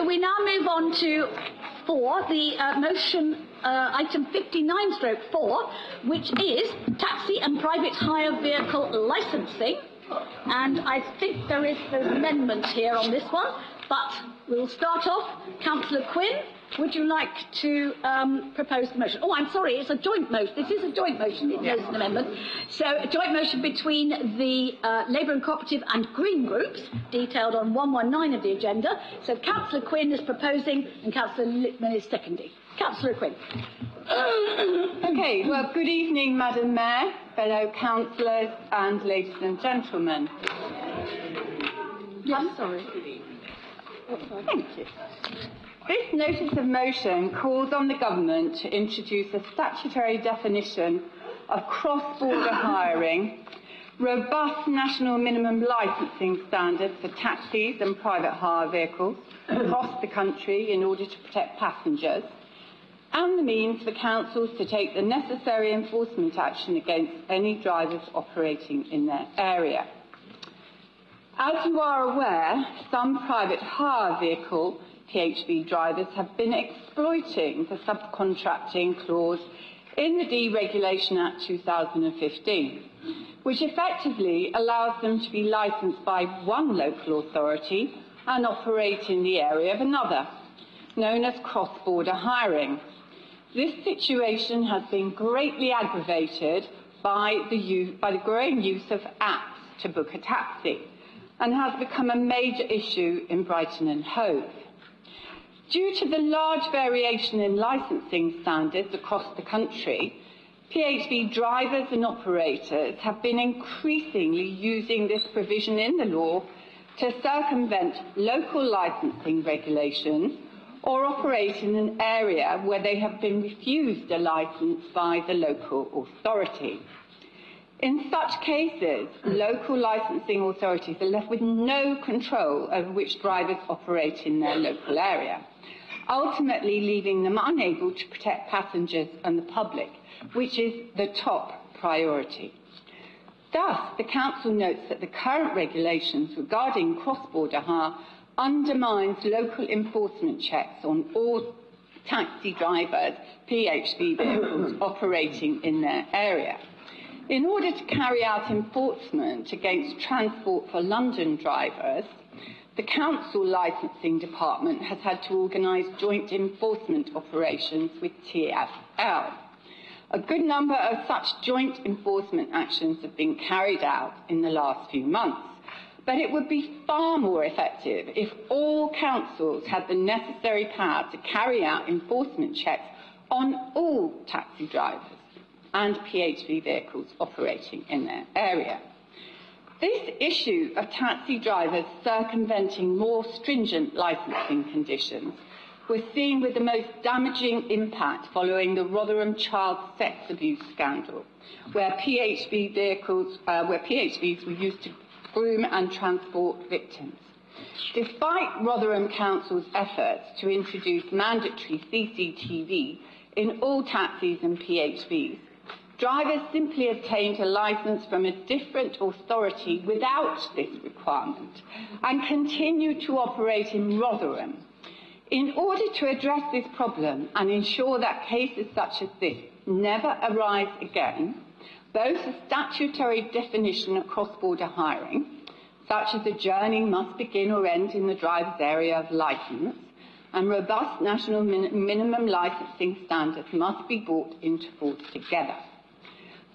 we now move on to 4, the motion item 59/4, which is taxi and private hire vehicle licensing. And I think there's an amendment here on this one, but we'll start off. Councillor Quinn, would you like to propose the motion? Oh, I'm sorry, it's a joint motion. This is a joint motion, it is an amendment. So a joint motion between the Labour and Cooperative and Green groups, detailed on 119 of the agenda. So Councillor Quinn is proposing and Councillor Littman is seconding. Councillor Quinn. Okay, well, good evening, Madam Mayor, fellow councillors and ladies and gentlemen. I'm sorry. Thank you. This notice of motion calls on the government to introduce a statutory definition of cross-border hiring, robust national minimum licensing standards for taxis and private hire vehicles across the country in order to protect passengers, and the means for councils to take the necessary enforcement action against any drivers operating in their area. As you are aware, some private hire vehicle PHV drivers have been exploiting the subcontracting clause in the Deregulation Act 2015, which effectively allows them to be licensed by one local authority and operate in the area of another, known as cross-border hiring. This situation has been greatly aggravated by the growing use of apps to book a taxi and has become a major issue in Brighton and Hove. Due to the large variation in licensing standards across the country, PHV drivers and operators have been increasingly using this provision in the law to circumvent local licensing regulations or operate in an area where they have been refused a licence by the local authority. In such cases, local licensing authorities are left with no control over which drivers operate in their local area, ultimately leaving them unable to protect passengers and the public, which is the top priority. Thus, the Council notes that the current regulations regarding cross-border hire undermines local enforcement checks on all taxi drivers, PHV vehicles operating in their area. In order to carry out enforcement against Transport for London drivers, the Council Licensing Department has had to organise joint enforcement operations with TfL. A good number of such joint enforcement actions have been carried out in the last few months, but it would be far more effective if all councils had the necessary power to carry out enforcement checks on all taxi drivers and PHV vehicles operating in their area. This issue of taxi drivers circumventing more stringent licensing conditions was seen with the most damaging impact following the Rotherham child sex abuse scandal, where PHVs were used to groom and transport victims. Despite Rotherham Council's efforts to introduce mandatory CCTV in all taxis and PHVs, drivers simply obtained a licence from a different authority without this requirement and continued to operate in Rotherham. In order to address this problem and ensure that cases such as this never arise again, both a statutory definition of cross-border hiring, such as a journey must begin or end in the driver's area of licence, and robust national minimum licensing standards must be brought into force together.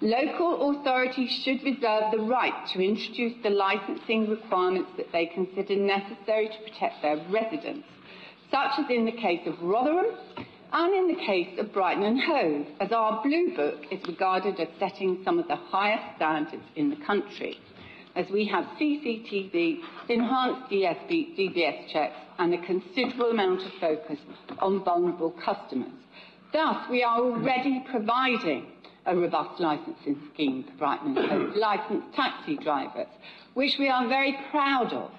Local authorities should reserve the right to introduce the licensing requirements that they consider necessary to protect their residents, such as in the case of Rotherham and in the case of Brighton and Hove, as our Blue Book is regarded as setting some of the highest standards in the country, as we have CCTV, enhanced DBS checks and a considerable amount of focus on vulnerable customers. Thus, we are already providing a robust licensing scheme for Brighton and Hove licensed taxi drivers, which we are very proud of,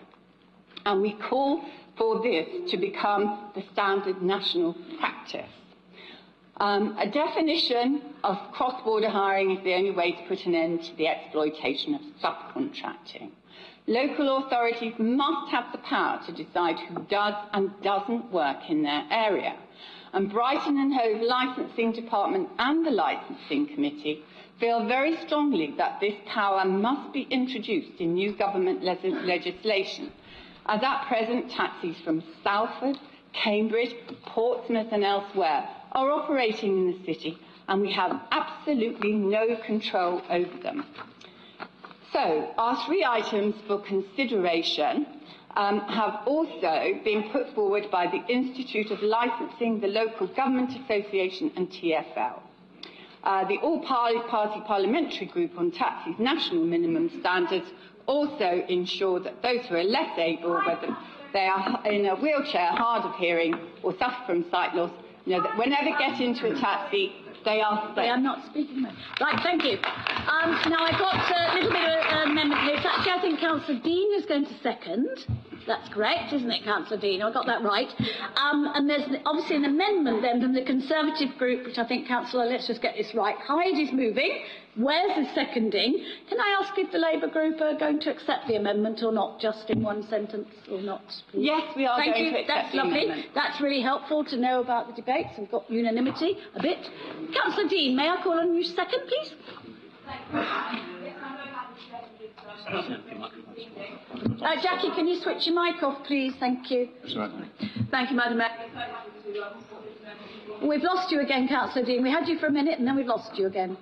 and we call for this to become the standard national practice. A definition of cross-border hiring is the only way to put an end to the exploitation of subcontracting. Local authorities must have the power to decide who does and doesn't work in their area. And Brighton and Hove Licensing Department and the Licensing Committee feel very strongly that this power must be introduced in new government legislation, as at present taxis from Salford, Cambridge, Portsmouth and elsewhere are operating in the city, and we have absolutely no control over them. So, our 3 items for consideration have also been put forward by the Institute of Licensing, the Local Government Association and TfL. The All-Party Parliamentary Group on Taxis' national minimum standards also ensure that those who are less able, whether they are in a wheelchair, hard of hearing or suffer from sight loss, know that whenever they get into a taxi, they are safe. They are not speaking. Right, thank you. Now, I've got a little bit of an amendment here. So actually, I think Councillor Dean is going to second. That's correct, isn't it, Councillor Dean? I got that right. And there's obviously an amendment then from the Conservative group, which I think, Councillor, let's just get this right. Hyde is moving. Wales is seconding. Can I ask if the Labour group are going to accept the amendment or not, just in one sentence or not, please? Yes, we are Thank going you. to accept That's the lovely. amendment. That's really helpful to know about the debates. We've got unanimity a bit. Councillor Dean, may I call on you second, please? Jackie, can you switch your mic off, please? Thank you. Thank you, Madam Mayor. We've lost you again, Councillor Dean. We had you for a minute and then we've lost you again.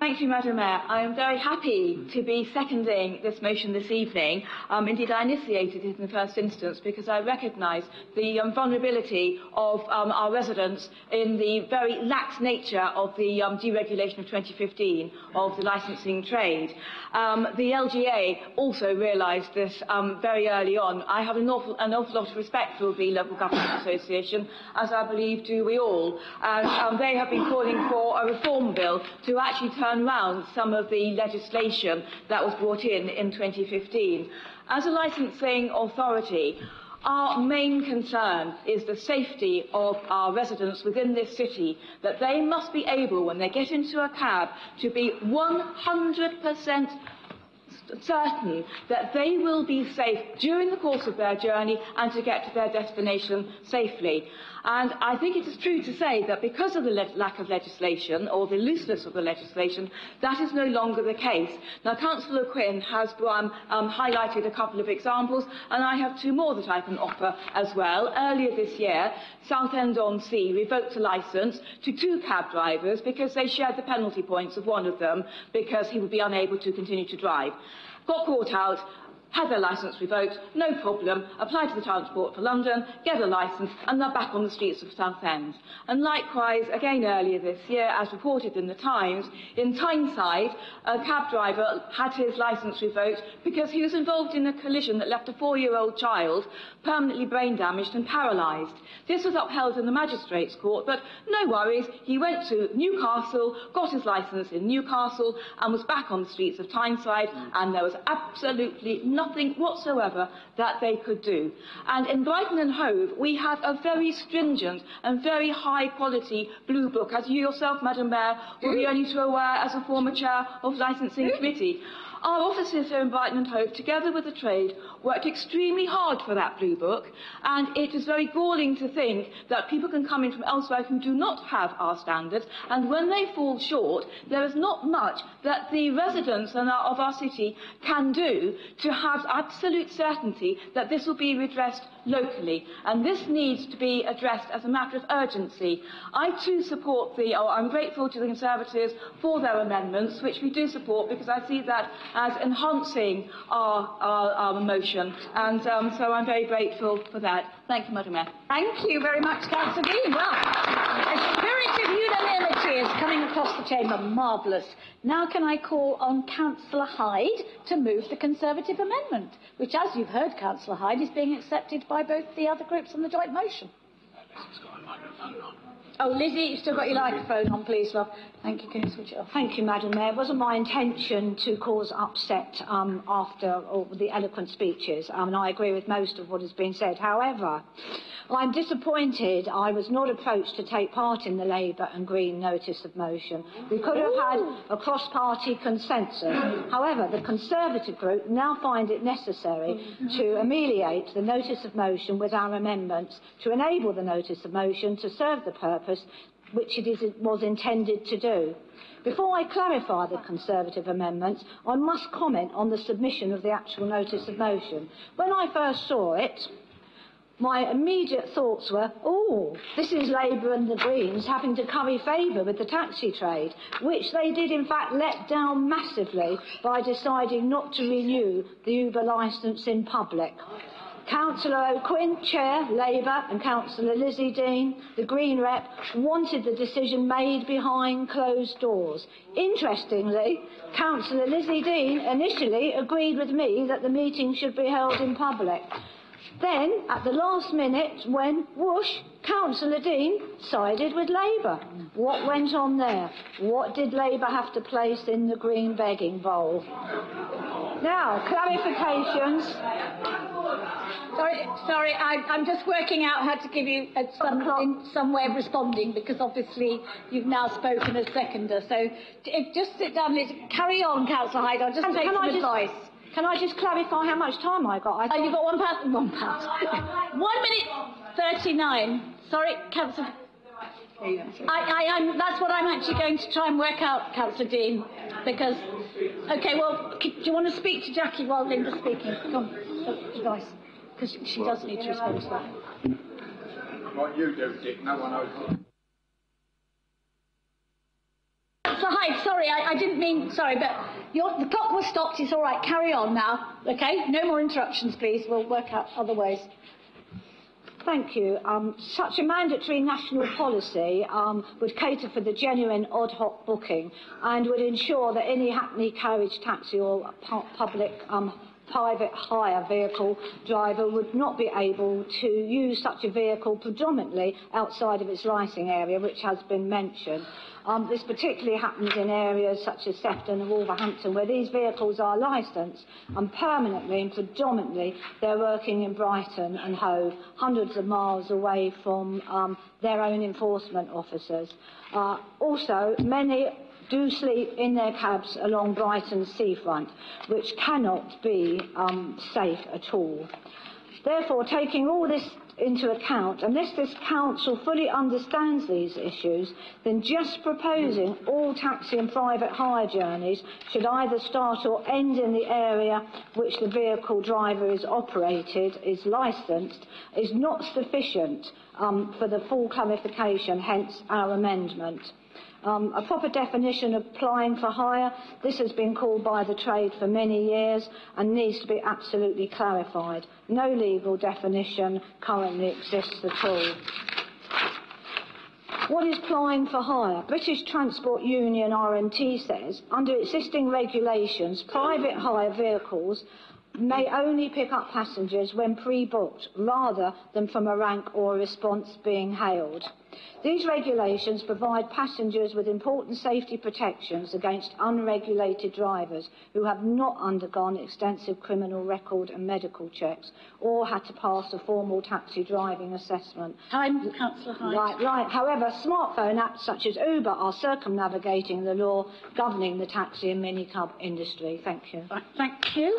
Thank you, Madam Mayor. I am very happy to be seconding this motion this evening. Indeed, I initiated it in the first instance because I recognise the vulnerability of our residents in the very lax nature of the deregulation of 2015 of the licensing trade. The LGA also realised this very early on. I have an awful lot of respect for the Local Government Association, as I believe do we all. And they have been calling for a reform bill to actually turn around some of the legislation that was brought in 2015. As a licensing authority, our main concern is the safety of our residents within this city, that they must be able, when they get into a cab, to be 100% certain that they will be safe during the course of their journey and to get to their destination safely. And I think it is true to say that because of the lack of legislation, or the looseness of the legislation, that is no longer the case. Now, Councillor Quinn has highlighted a couple of examples, and I have 2 more that I can offer as well. Earlier this year, Southend-on-Sea revoked a licence to 2 cab drivers because they shared the penalty points of one of them because he would be unable to continue to drive. Got caught out, had their licence revoked, no problem, applied to the Transport for London, get a licence, and they're back on the streets of Southend. And likewise, again earlier this year, as reported in the Times, in Tyneside, a cab driver had his licence revoked because he was involved in a collision that left a 4-year-old child permanently brain damaged and paralysed. This was upheld in the Magistrates' Court, but no worries, he went to Newcastle, got his licence in Newcastle, and was back on the streets of Tyneside, and there was absolutely nothing whatsoever that they could do. And in Brighton and Hove, we have a very stringent and very high-quality blue book, as you yourself, Madam Mayor, will be only too aware as a former chair of the Licensing Committee. Our officers here in Brighton and Hove, together with the trade, worked extremely hard for that blue book, and it is very galling to think that people can come in from elsewhere who do not have our standards, and when they fall short, there is not much that the residents of our city can do to have absolute certainty that this will be redressed locally, and this needs to be addressed as a matter of urgency. I too support I'm grateful to the Conservatives for their amendments, which we do support because I see that as enhancing our motion, and so I'm very grateful for that. Thank you, Madam Mayor. Thank you very much, Councillor Dean. Well, a spirit of unanimity is coming across the chamber. Marvellous. Now can I call on Councillor Hyde to move the Conservative amendment, which, as you've heard, Councillor Hyde, is being accepted by both the other groups on the joint motion. Oh, Lizzie, you've still got your microphone on, please, love. Thank you. Can you switch it off? Thank you, Madam Mayor. It wasn't my intention to cause upset after all the eloquent speeches, and I agree with most of what has been said. However, I'm disappointed I was not approached to take part in the Labour and Green notice of motion. We could have had a cross-party consensus. However, the Conservative group now find it necessary to ameliorate the notice of motion with our amendments to enable the notice of motion to serve the purpose which it was intended to do. Before I clarify the Conservative amendments, I must comment on the submission of the actual notice of motion. When I first saw it, my immediate thoughts were, oh, this is Labour and the Greens having to curry favour with the taxi trade, which they did in fact let down massively by deciding not to renew the Uber licence in public. Councillor O'Quinn, Chair, Labour, and Councillor Lizzie Dean, the Green rep, wanted the decision made behind closed doors. Interestingly, Councillor Lizzie Dean initially agreed with me that the meeting should be held in public. Then, at the last minute, when, whoosh, Councillor Dean sided with Labour. What went on there? What did Labour have to place in the Green begging bowl? Now, clarifications. Sorry, I'm just working out how to give you some way of responding, because obviously you've now spoken as seconder. So just sit down, Liz. Carry on, Councillor Hyde. I'll just take some advice. Can I just clarify how much time I got? You've got £1. 1 minute 39. Sorry, Councillor. That's what I'm actually going to try and work out, Councillor Dean, because... OK, well, do you want to speak to Jackie while Linda's speaking? Come on, advice, because she does need to respond to that. What you do, Dick, no one knows. So, Hyde, sorry, I didn't mean... Sorry, but the clock was stopped. It's all right. Carry on now, OK? No more interruptions, please. We'll work out other ways. Thank you. Such a mandatory national policy would cater for the genuine ad hoc booking and would ensure that any hackney carriage, taxi or public private hire vehicle driver would not be able to use such a vehicle predominantly outside of its licensing area, which has been mentioned. This particularly happens in areas such as Sefton and Wolverhampton, where these vehicles are licensed and permanently and predominantly they're working in Brighton and Hove, hundreds of miles away from their own enforcement officers. Also, many do sleep in their cabs along Brighton's seafront, which cannot be safe at all. Therefore, taking all this into account, unless this council fully understands these issues, then just proposing all taxi and private hire journeys should either start or end in the area which the vehicle driver is licensed, is not sufficient for the full clarification, hence our amendment. A proper definition of applying for hire, this has been called by the trade for many years and needs to be absolutely clarified. No legal definition currently exists at all. What is applying for hire? British Transport Union RMT says, under existing regulations, private hire vehicles may only pick up passengers when pre-booked, rather than from a rank or a response being hailed. These regulations provide passengers with important safety protections against unregulated drivers who have not undergone extensive criminal record and medical checks or had to pass a formal taxi driving assessment. Time, Councillor Hyde. Right. However, smartphone apps such as Uber are circumnavigating the law governing the taxi and minicab industry. Thank you. Right, thank you.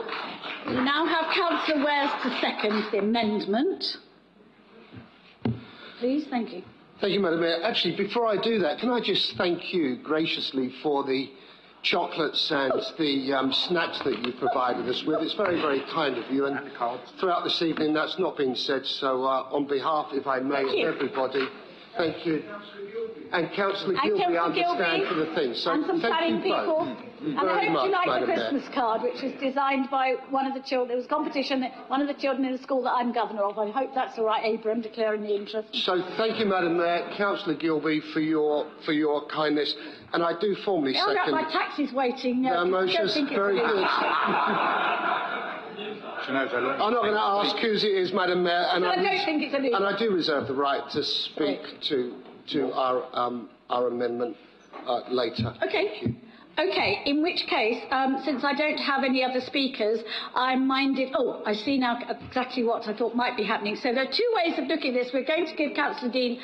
We now have Councillor Wares to second the amendment. Please, thank you. Thank you, Madam Mayor. Actually, before I do that, can I just thank you graciously for the chocolates and the snacks that you provided us with. It's very, very kind of you. And throughout this evening, that's not been said. So on behalf, if I may, of everybody, thank you. And Councillor Gilby, I understand for the thing. So and some planning people. And I hope you like the Christmas card, which was designed by one of the children. It was a competition, one of the children in the school that I'm governor of. I hope that's all right, Abram, declaring the interest. So thank you, Madam Mayor, Councillor Gilby, for your kindness. And I do formally second... My taxi's waiting. No, Moshe's very good. I'm not going to ask whose it is, Madam Mayor. And I don't think it's an issue. And I do reserve the right to speak to to our amendment later. Okay. Okay, in which case, since I don't have any other speakers, I'm minded... Oh, I see now exactly what I thought might be happening. So there are two ways of looking at this. We're going to give Councillor Dean...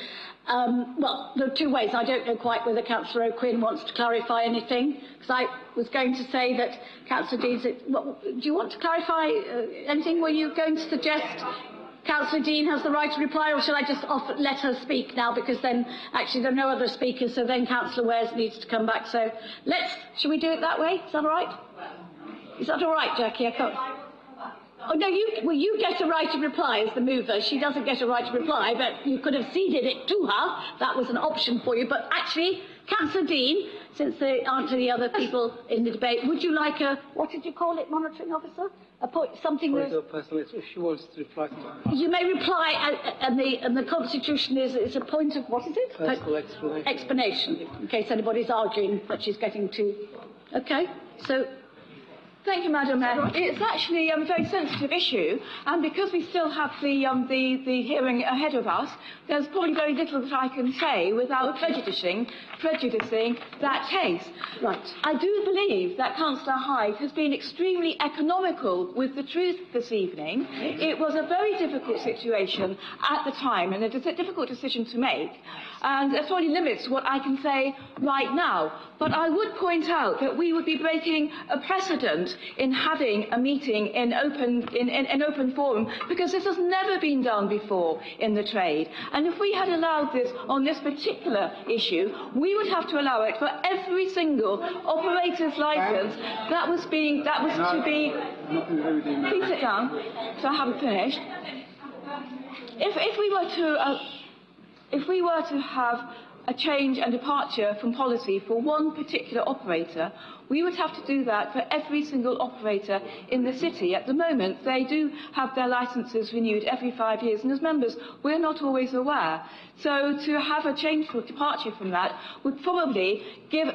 well, there are two ways. I don't know quite whether Councillor O'Quinn wants to clarify anything, because I was going to say that Councillor Dean's... do you want to clarify anything? Were you going to suggest... Councillor Dean has the right to reply, or shall I just let her speak now, because then actually there are no other speakers, so then Councillor Wares needs to come back. So shall we do it that way? Is that all right? Is that all right, Jackie? I can't... Oh, no, you get a right to reply as the mover. She doesn't get a right to reply, but you could have ceded it to her. That was an option for you. But actually, Councillor Dean, since there aren't any other people in the debate, would you like a, what did you call it, monitoring officer? Something that... If she wants to reply to that. You may reply, and the Constitution is a point of, what is it? Personal explanation. Explanation, in case anybody's arguing that she's getting too... Okay, so... Thank you, Madam Mayor. It's actually a very sensitive issue, and because we still have the hearing ahead of us, there's probably very little that I can say without prejudicing that case. Right. I do believe that Councillor Hyde has been extremely economical with the truth this evening. It was a very difficult situation at the time, and it is a difficult decision to make, and it probably limits what I can say right now. But I would point out that we would be breaking a precedent in having a meeting in open forum, because this has never been done before in the trade. And if we had allowed this on this particular issue, we would have to allow it for every single operator's licence that was to be... Please sit down, so I haven't finished. If we were to have a change and departure from policy for one particular operator, we would have to do that for every single operator in the city. At the moment, they do have their licences renewed every 5 years, and as members, we're not always aware. So to have a change or departure from that would probably give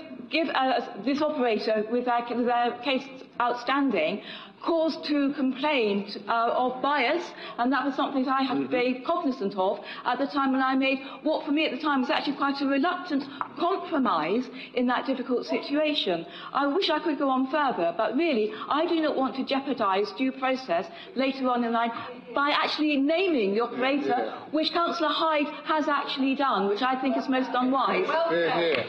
this operator with their case outstanding cause to complain of bias, and that was something that I had to be cognizant of at the time when I made what for me at the time was actually quite a reluctant compromise in that difficult situation. I wish I could go on further, but really I do not want to jeopardise due process later on in line by actually naming the operator, which Councillor Hyde has actually done, which I think is most unwise. Hear, hear.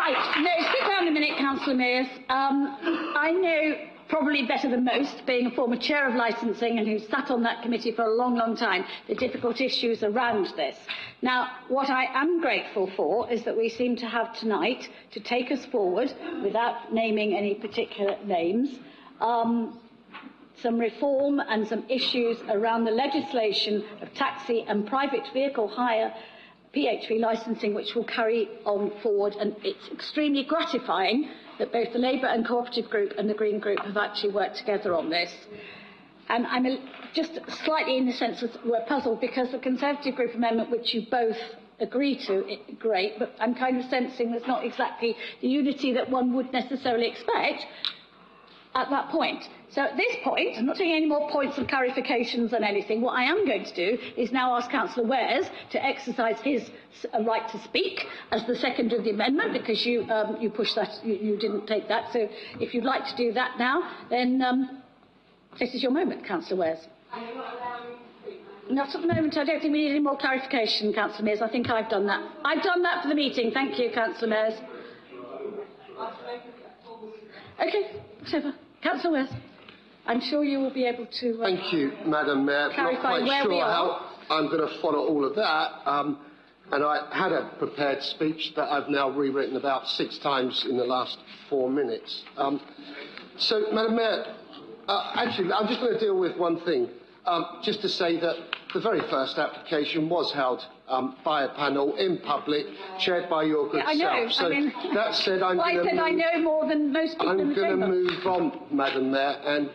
Right. No, sit down a minute, Councillor Mears. I know probably better than most, being a former chair of licensing and who sat on that committee for a long, long time, the difficult issues around this. Now, what I am grateful for is that we seem to have tonight, to take us forward, without naming any particular names, some reform and some issues around the legislation of taxi and private vehicle hire PHV licensing, which will carry on forward, and it's extremely gratifying that both the Labour and Cooperative Group and the Green Group have actually worked together on this. And I'm just slightly in the sense that we're puzzled because the Conservative Group amendment, which you both agree to, great, but I'm kind of sensing there's not exactly the unity that one would necessarily expect at that point. So at this point, I'm not taking any more points of clarifications than anything. What I am going to do is now ask Councillor Wares to exercise his right to speak as the seconder of the amendment, because you pushed that, you didn't take that. So if you'd like to do that now, then this is your moment, Councillor Wares. Not at the moment. I don't think we need any more clarification, Councillor Mears. I think I've done that. I've done that for the meeting. Thank you, Councillor Mears. Okay, whatever. Councillor Wares. I'm sure you will be able to... Thank you, Madam Mayor. Not quite sure how I'm going to follow all of that. And I had a prepared speech that I've now rewritten about 6 times in the last 4 minutes. So, Madam Mayor, actually, I'm just going to deal with one thing. Just to say that the very first application was held by a panel in public, chaired by your good I know. self. So I mean, that said, I'm well, going to... I know more than most people in the chamber. I'm going to move on, Madam Mayor. And,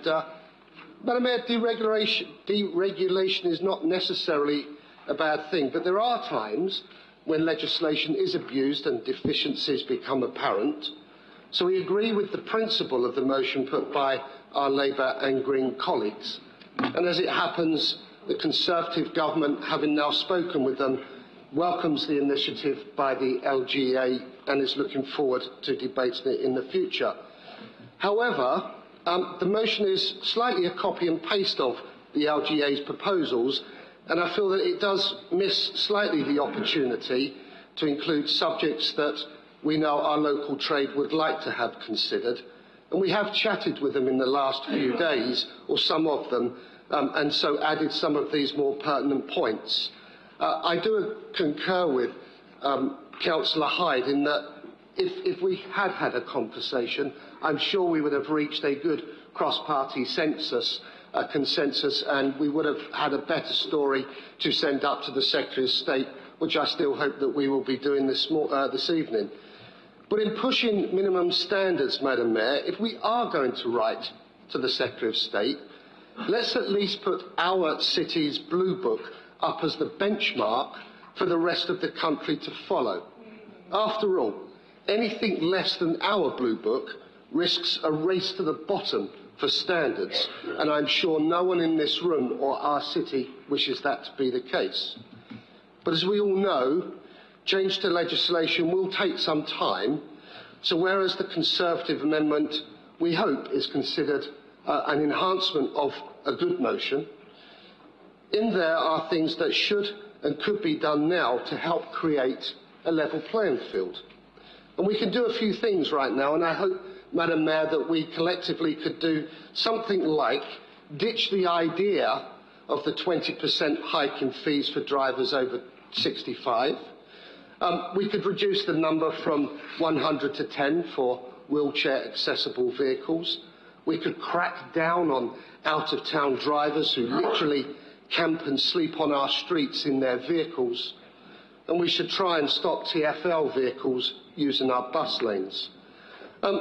Madam Mayor, deregulation is not necessarily a bad thing, but there are times when legislation is abused and deficiencies become apparent. So we agree with the principle of the motion put by our Labour and Green colleagues, And as it happens, the Conservative government, having now spoken with them, welcomes the initiative by the LGA and is looking forward to debating it in the future. However, the motion is slightly a copy and paste of the LGA's proposals, and I feel that it does miss slightly the opportunity to include subjects that we know our local trade would like to have considered. And we have chatted with them in the last few days, or some of them, and so added some of these more pertinent points. I do concur with Councillor Hyde in that if we had had a conversation, I'm sure we would have reached a good cross-party consensus, and we would have had a better story to send up to the Secretary of State, which I still hope that we will be doing this evening. But in pushing minimum standards, Madam Mayor, if we are going to write to the Secretary of State, let's at least put our city's Blue Book up as the benchmark for the rest of the country to follow. After all, anything less than our Blue Book risks a race to the bottom for standards, and I'm sure no one in this room or our city wishes that to be the case. But as we all know, change to legislation will take some time, so whereas the Conservative amendment, we hope, is considered an enhancement of a good motion, in there are things that should and could be done now to help create a level playing field. And we can do a few things right now, and I hope, Madam Mayor, that we collectively could do something like ditch the idea of the 20% hike in fees for drivers over 65. We could reduce the number from 100 to 10 for wheelchair accessible vehicles. We could crack down on out-of-town drivers who literally camp and sleep on our streets in their vehicles. And we should try and stop TfL vehicles using our bus lanes.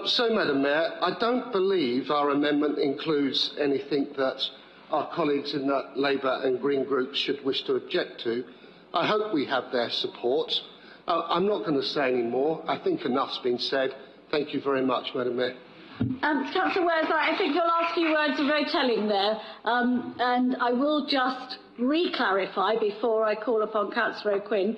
So, Madam Mayor, I don't believe our amendment includes anything that our colleagues in the Labour and Green groups should wish to object to. I hope we have their support. I'm not going to say any more. I think enough's been said. Thank you very much, Madam Mayor. Councillor Wares, I think your last few words are very telling there, and I will just re-clarify before I call upon Councillor O'Quinn,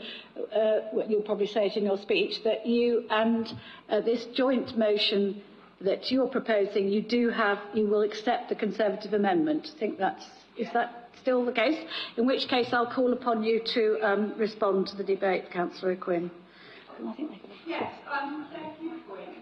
you'll probably say it in your speech, that you and this joint motion that you're proposing, you will accept the Conservative amendment. I think is that still the case? In which case I'll call upon you to respond to the debate, Councillor O'Quinn. Yes, there are a few points.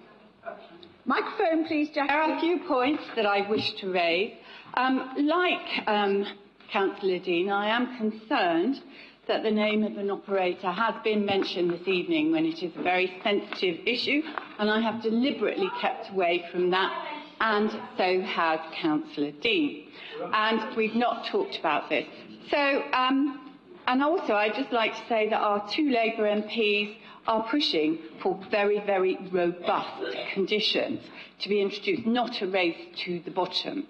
Microphone, please, Jackie. There are a few points that I wish to raise. Like Councillor Dean, I am concerned that the name of an operator has been mentioned this evening when it is a very sensitive issue, and I have deliberately kept away from that, and so has Councillor Dean. And we've not talked about this. So, and also I'd just like to say that our two Labour MPs are pushing for very, very robust conditions to be introduced, not a race to the bottom.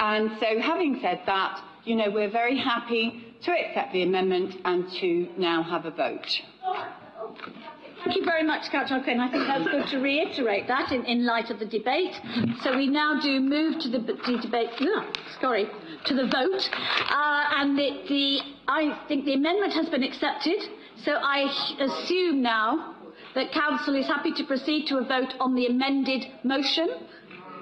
And so, having said that, you know, we're very happy to accept the amendment and to now have a vote. Thank you very much, Councillor O'Quinn. I think that's good to reiterate that in light of the debate. So we now do move to the debate. To the vote, and I think the amendment has been accepted. So I assume now that Council is happy to proceed to a vote on the amended motion.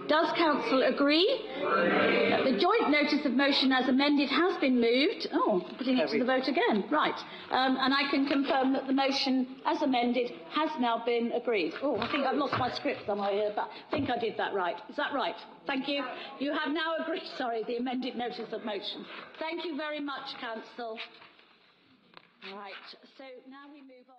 Does Council agree? The joint notice of motion as amended has been moved. Oh, putting it to the vote again. Right. And I can confirm that the motion as amended has now been agreed. Oh, I think I've lost my script somewhere here, but I think I did that right. Is that right? Thank you. You have now agreed, the amended notice of motion. Thank you very much, Council. Right. So now we move on.